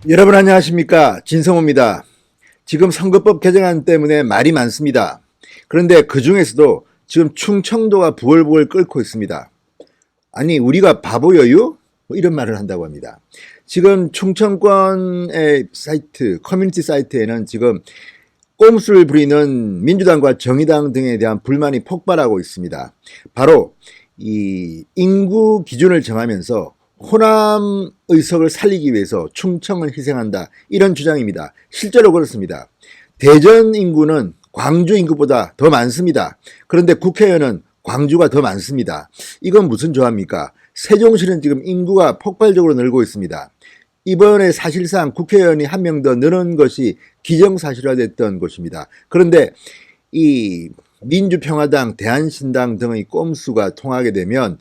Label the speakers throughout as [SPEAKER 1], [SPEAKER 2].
[SPEAKER 1] 여러분 안녕하십니까, 진성호입니다. 지금 선거법 개정안 때문에 말이 많습니다. 그런데 그 중에서도 지금 충청도가 부글부글 끓고 있습니다. 아니 우리가 바보여유? 뭐 이런 말을 한다고 합니다. 지금 충청권의 사이트, 커뮤니티 사이트에는 지금 꼼수를 부리는 민주당과 정의당 등에 대한 불만이 폭발하고 있습니다. 바로 이 인구 기준을 정하면서 호남 의석을 살리기 위해서 충청을 희생한다, 이런 주장입니다. 실제로 그렇습니다. 대전 인구는 광주 인구보다 더 많습니다. 그런데 국회의원은 광주가 더 많습니다. 이건 무슨 조합입니까? 세종시는 지금 인구가 폭발적으로 늘고 있습니다. 이번에 사실상 국회의원이 한 명 더 늘은 것이 기정사실화됐던 것입니다. 그런데 이 민주평화당, 대한신당 등의 꼼수가 통하게 되면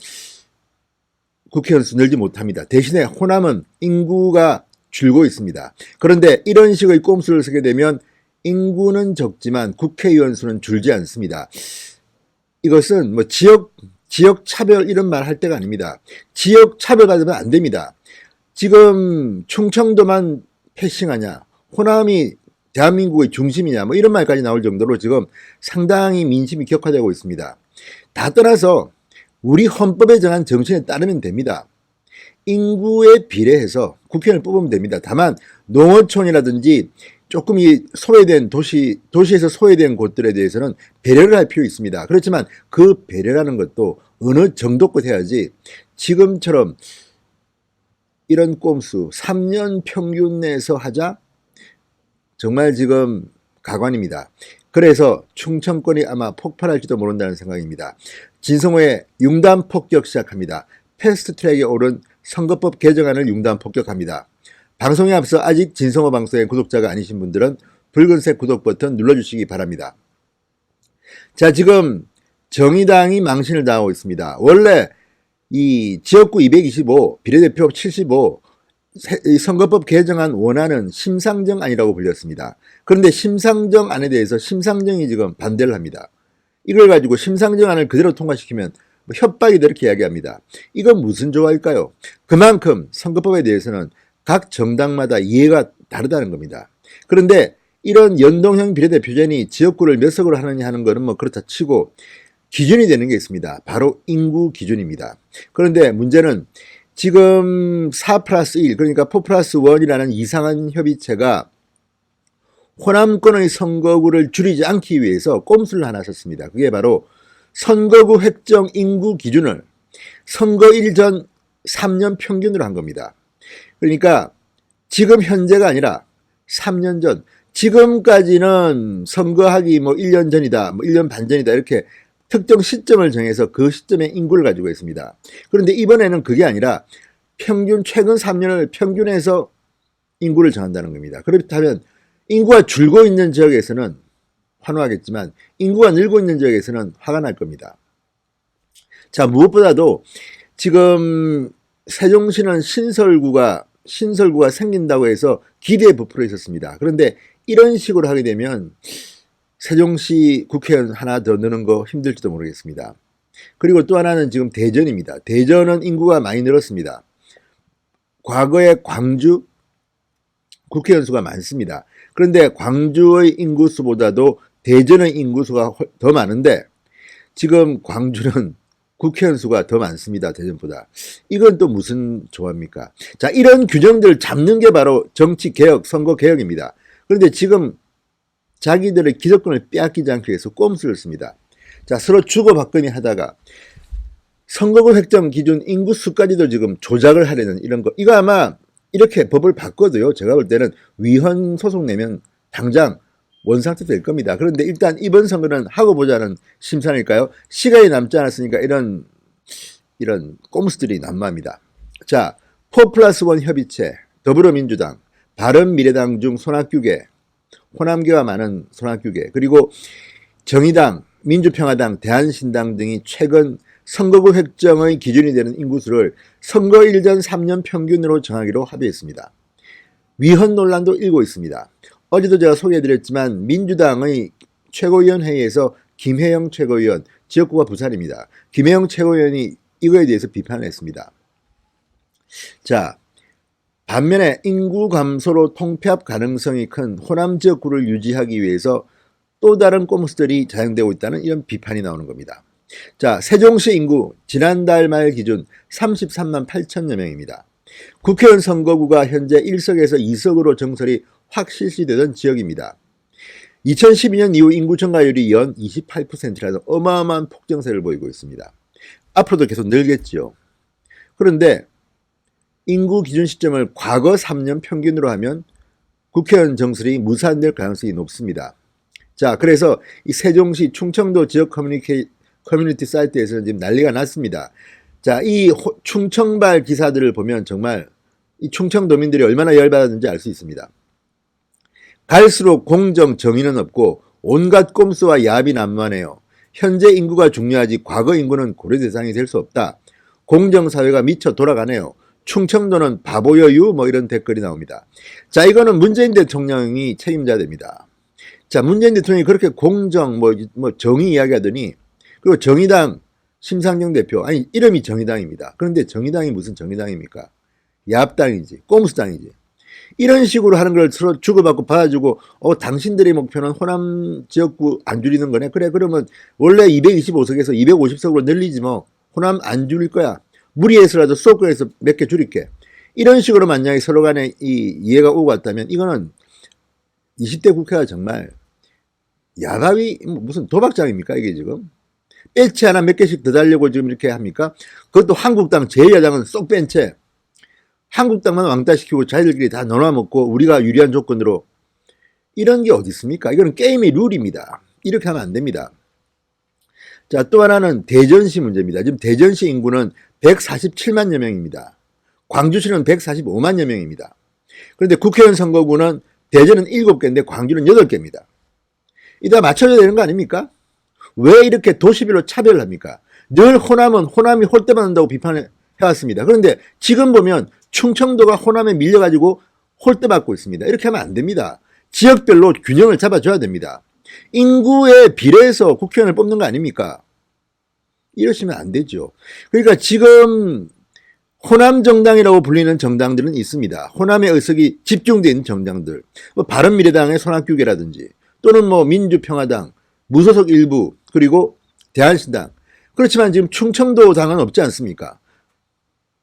[SPEAKER 1] 국회의원 수 늘지 못합니다. 대신에 호남은 인구가 줄고 있습니다. 그런데 이런 식의 꼼수를 쓰게 되면 인구는 적지만 국회의원 수는 줄지 않습니다. 이것은 뭐 지역 차별 이런 말 할 때가 아닙니다. 지역 차별가 되면 안 됩니다. 지금 충청도만 패싱하냐, 호남이 대한민국의 중심이냐, 뭐 이런 말까지 나올 정도로 지금 상당히 민심이 격화되고 있습니다. 다 떠나서 우리 헌법에 정한 정신에 따르면 됩니다. 인구에 비례해서 국회의원을 뽑으면 됩니다. 다만 농어촌이라든지 조금 이 소외된 도시에서 소외된 곳들에 대해서는 배려를 할 필요 있습니다. 그렇지만 그 배려라는 것도 어느 정도껏 해야지 지금처럼 이런 꼼수 3년 평균 내에서 하자, 정말 지금 가관입니다. 그래서 충청권이 아마 폭발할지도 모른다는 생각입니다. 진성호의 융단 폭격 시작합니다. 패스트트랙에 오른 선거법 개정안을 융단 폭격합니다. 방송에 앞서 아직 진성호 방송의 구독자가 아니신 분들은 붉은색 구독 버튼 눌러주시기 바랍니다. 자, 지금 정의당이 망신을 당하고 있습니다. 원래 이 지역구 225, 비례대표 75, 선거법 개정안 원안은 심상정안이라고 불렸습니다. 그런데 심상정안에 대해서 심상정이 지금 반대를 합니다. 이걸 가지고 심상정안을 그대로 통과시키면 뭐 협박이다 이렇게 이야기합니다. 이건 무슨 조화일까요? 그만큼 선거법에 대해서는 각 정당마다 이해가 다르다는 겁니다. 그런데 이런 연동형 비례대표제니 지역구를 몇 석으로 하느냐 하는 것은 뭐 그렇다 치고 기준이 되는 게 있습니다. 바로 인구 기준입니다. 그런데 문제는 지금 4+1, 그러니까 4+1이라는 이상한 협의체가 호남권의 선거구를 줄이지 않기 위해서 꼼수를 하나 썼습니다. 그게 바로 선거구 획정 인구 기준을 선거일 전 3년 평균으로 한 겁니다. 그러니까 지금 현재가 아니라 3년 전, 지금까지는 선거하기 뭐 1년 전이다, 뭐 1년 반 전이다 이렇게 특정 시점을 정해서 그 시점의 인구를 가지고 있습니다. 그런데 이번에는 그게 아니라 평균 최근 3년을 평균해서 인구를 정한다는 겁니다. 그렇다면 인구가 줄고 있는 지역에서는 환호하겠지만 인구가 늘고 있는 지역에서는 화가 날 겁니다. 자, 무엇보다도 지금 세종시는 신설구가 생긴다고 해서 기대에 부풀어 있었습니다. 그런데 이런 식으로 하게 되면 세종시 국회의원 하나 더 넣는 거 힘들지도 모르겠습니다. 그리고 또 하나는 지금 대전입니다. 대전은 인구가 많이 늘었습니다. 과거에 광주 국회의원 수가 많습니다. 그런데 광주의 인구수보다도 대전의 인구수가 더 많은데 지금 광주는 국회의원 수가 더 많습니다. 대전보다. 이건 또 무슨 조합입니까? 자, 이런 규정들을 잡는 게 바로 정치개혁, 선거개혁입니다. 그런데 지금 자기들의 기득권을 빼앗기지 않기 위해서 꼼수를 씁니다. 자, 서로 주고받거니 하다가 선거구 획정 기준 인구수까지도 지금 조작을 하려는 이런 거. 이거 아마 이렇게 법을 바꿔도요, 제가 볼 때는 위헌 소송 내면 당장 원상태 될 겁니다. 그런데 일단 이번 선거는 하고 보자는 심산일까요? 시간이 남지 않았으니까 이런 꼼수들이 난무합니다. 자, 4+1 협의체, 더불어민주당, 바른미래당 중 손학규계, 호남계와 많은 손학규계, 그리고 정의당, 민주평화당, 대한신당 등이 최근 선거구 획정의 기준이 되는 인구수를 선거일 전 3년 평균으로 정하기로 합의했습니다. 위헌 논란도 일고 있습니다. 어제도 제가 소개해드렸지만 민주당의 최고위원회의에서 김혜영 최고위원, 지역구가 부산입니다. 김혜영 최고위원이 이거에 대해서 비판을 했습니다. 자, 반면에 인구 감소로 통폐합 가능성이 큰 호남 지역구를 유지하기 위해서 또 다른 꼼수들이 자행되고 있다는 이런 비판이 나오는 겁니다. 자, 세종시 인구 지난달 말 기준 33만 8천여 명입니다. 국회의원 선거구가 현재 1석에서 2석으로 정설이 확 실시되던 지역입니다. 2012년 이후 인구 증가율이 연 28%라서 어마어마한 폭증세를 보이고 있습니다. 앞으로도 계속 늘겠지요. 그런데 인구 기준 시점을 과거 3년 평균으로 하면 국회의원 정설이 무산될 가능성이 높습니다. 자, 그래서 이 세종시 충청도 지역 커뮤니티 사이트에서는 지금 난리가 났습니다. 자, 이 충청발 기사들을 보면 정말 이 충청도민들이 얼마나 열받았는지 알 수 있습니다. 갈수록 공정 정의는 없고 온갖 꼼수와 야합이 난무하네요. 현재 인구가 중요하지 과거 인구는 고려 대상이 될 수 없다. 공정사회가 미쳐 돌아가네요. 충청도는 바보여유 뭐 이런 댓글이 나옵니다. 자, 이거는 문재인 대통령이 책임져야 됩니다. 자, 문재인 대통령이 그렇게 공정 뭐 정의 이야기하더니 그리고 정의당 심상정 대표 아니 이름이 정의당입니다. 그런데 정의당이 무슨 정의당입니까? 야합당이지 꼼수당이지. 이런 식으로 하는 걸 서로 주고받고 받아주고 당신들의 목표는 호남 지역구 안 줄이는 거네. 그래 그러면 원래 225석에서 250석으로 늘리지 뭐 호남 안 줄일 거야. 무리해서라도 수도권에서 몇 개 줄일게. 이런 식으로 만약에 서로 간에 이 이해가 오고 갔다면 이거는 20대 국회가 정말 야바위 무슨 도박장입니까 이게 지금. 배치 하나 몇 개씩 더 달려고 지금 이렇게 합니까? 그것도 한국당 제1야당은 쏙 뺀 채 한국당만 왕따시키고 자기들끼리 다 나눠먹고 우리가 유리한 조건으로 이런 게 어디 있습니까? 이거는 게임의 룰입니다. 이렇게 하면 안 됩니다. 자, 또 하나는 대전시 문제입니다. 지금 대전시 인구는 147만여 명입니다. 광주시는 145만여 명입니다. 그런데 국회의원 선거구는 대전은 7개인데 광주는 8개입니다. 이따 맞춰줘야 되는 거 아닙니까? 왜 이렇게 도시별로 차별을 합니까? 늘 호남은 호남이 홀대받는다고 비판을 해왔습니다. 그런데 지금 보면 충청도가 호남에 밀려가지고 홀대받고 있습니다. 이렇게 하면 안 됩니다. 지역별로 균형을 잡아줘야 됩니다. 인구에 비례해서 국회의원을 뽑는 거 아닙니까? 이러시면 안 되죠. 그러니까 지금 호남 정당이라고 불리는 정당들은 있습니다. 호남의 의석이 집중되어 있는 정당들, 뭐 바른미래당의 손학규계라든지 또는 뭐 민주평화당, 무소속 일부 그리고 대한신당. 그렇지만 지금 충청도 당은 없지 않습니까?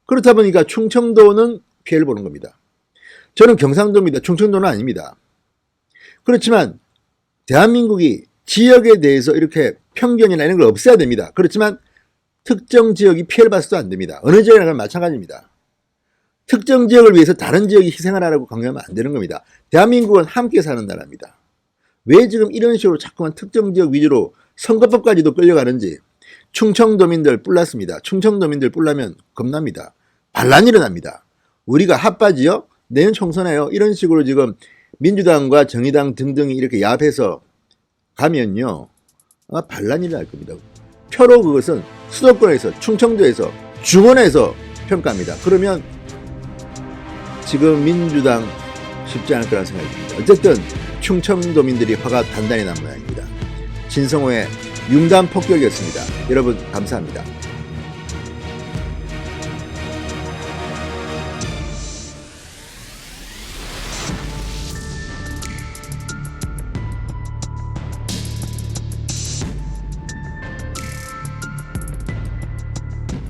[SPEAKER 1] 그렇다 보니까 충청도는 피해를 보는 겁니다. 저는 경상도입니다. 충청도는 아닙니다. 그렇지만 대한민국이 지역에 대해서 이렇게 편견이나 이런 걸 없애야 됩니다. 그렇지만 특정 지역이 피해를 봐서도 안 됩니다. 어느 지역이나 마찬가지입니다. 특정 지역을 위해서 다른 지역이 희생을 하라고 강요하면 안 되는 겁니다. 대한민국은 함께 사는 나라입니다. 왜 지금 이런 식으로 자꾸만 특정 지역 위주로 선거법까지도 끌려가는지 충청도민들 뿔났습니다. 충청도민들 뿔나면 겁납니다. 반란이 일어납니다. 우리가 핫바지요? 내년 총선에요. 이런 식으로 지금 민주당과 정의당 등등이 이렇게 야합해서 가면요. 반란이 일어날 겁니다. 표로 그것은 수도권에서 충청도에서 중원에서 평가합니다. 그러면 지금 민주당 쉽지 않을 거라는 생각이 듭니다. 어쨌든 충청도민들이 화가 단단히 난 모양입니다. 진성호의 융단 폭격이었습니다. 여러분 감사합니다.